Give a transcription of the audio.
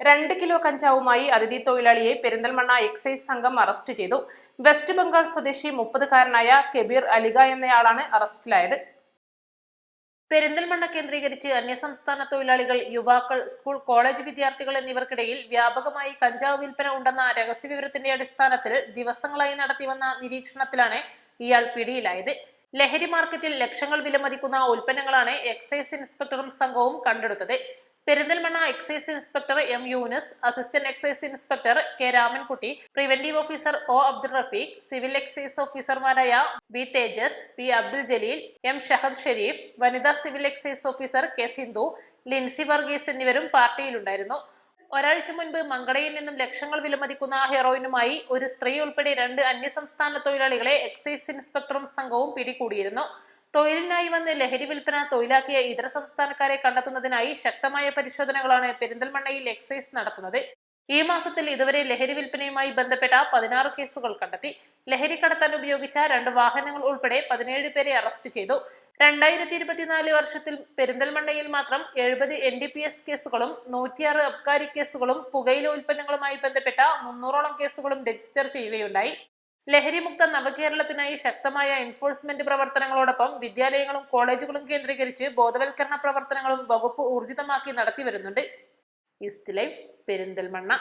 2 kilo കഞ്ചാവുമായി അതിഥി തൊഴിലാളിയെ പെരിന്തൽമണ്ണ എക്സൈസ് സംഘം അറസ്റ്റ് ചെയ്തു. വെസ്റ്റ് ബംഗാൾ സ്വദേശി 30-കാരനായ കെബീർ അലിഗ എന്നയാളാണ് അറസ്റ്റിലായത്. പെരിന്തൽമണ്ണ കേന്ദ്രീകരിച്ച് അന്യസംസ്ഥാന തൊഴിലാളികൾ, യുവാക്കൾ, സ്കൂൾ, കോളേജ് വിദ്യാർത്ഥികൾ എന്നിവർക്കിടയിൽ വ്യാപകമായി കഞ്ചാവ് വിൽപ്പന ഉണ്ടെന്ന രഹസ്യവിവരത്തിന്റെ അടിസ്ഥാനത്തിൽ ദിവസങ്ങളായി നടത്തിവന്ന നിരീക്ഷണത്തിലാണ് ഇയാൾ പിടിയിലായത്. ലഹരി മാർക്കറ്റിൽ ലക്ഷങ്ങൾ വിലമതിക്കുന്ന ഉൽപ്പന്നങ്ങളാണ് എക്സൈസ് ഇൻസ്പെക്ടറും സംഘവും കണ്ടെടുത്തത്. Perinthalmanna excise inspector M Yunus, assistant excise inspector K Ramankutty, preventive officer O Abdul Rafeeq, civil excise ഓഫീസർമാരായ B Thejas, P Abdul Jaleel, M Shahad Shereef, വനിതാ civil excise officer K Sindhu, Lincy Varghese എന്നിവരും പാർട്ടിയിലുണ്ടായിരുന്നു. ഒരാഴ്ച മുൻപ് മങ്കടയിൽ നിന്നും ലക്ഷങ്ങൾ വിലമതിക്കുന്ന ഹെറോയിനുമായി ഒരു സ്ത്രീ ഉൾപ്പെടെ 2 അന്യസംസ്ഥാന തൊഴിലാളികളെ എക്സൈസ് ഇൻസ്പെക്ടറും സംഘവും പിടികൂടിയിരുന്നു. തൊഴിലിനായി വന്ന് ലഹരി വിൽപ്പന തൊഴിലാക്കിയ ഇതര സംസ്ഥാനക്കാരെ കണ്ടെത്തുന്നതിനായി ശക്തമായ പരിശോധനകളാണ് പെരിന്തൽമണ്ണയിൽ എക്സൈസ് നടത്തുന്നത്. ഈ മാസത്തിൽ ഇതുവരെ ലഹരി വിൽപ്പനയുമായി ബന്ധപ്പെട്ട 16 കേസുകൾ കണ്ടെത്തി. ലഹരി കടത്താൻ ഉപയോഗിച്ച 2 വാഹനങ്ങൾ ഉൾപ്പെടെ 17 പേരെ അറസ്റ്റ് ചെയ്തു. 2024 വർഷത്തിൽ പെരിന്തൽമണ്ണയിൽ മാത്രം 70 NDPS കേസുകളും 106 അബ്കാരി കേസുകളും പുകയില ഉൽപ്പന്നങ്ങളുമായി ബന്ധപ്പെട്ട 300ഓളം കേസുകളും രജിസ്റ്റർ ചെയ്യുകയുണ്ടായി. ലഹരിമുക്ത നവകേരളത്തിനായി ശക്തമായ എൻഫോഴ്സ്മെന്റ് പ്രവർത്തനങ്ങളോടൊപ്പം വിദ്യാലയങ്ങളും കോളേജുകളും കേന്ദ്രീകരിച്ച് ബോധവൽക്കരണ പ്രവർത്തനങ്ങളും വകുപ്പ് ഊർജിതമാക്കി നടത്തിവരുന്നുണ്ട്. East live, Perinthalmanna.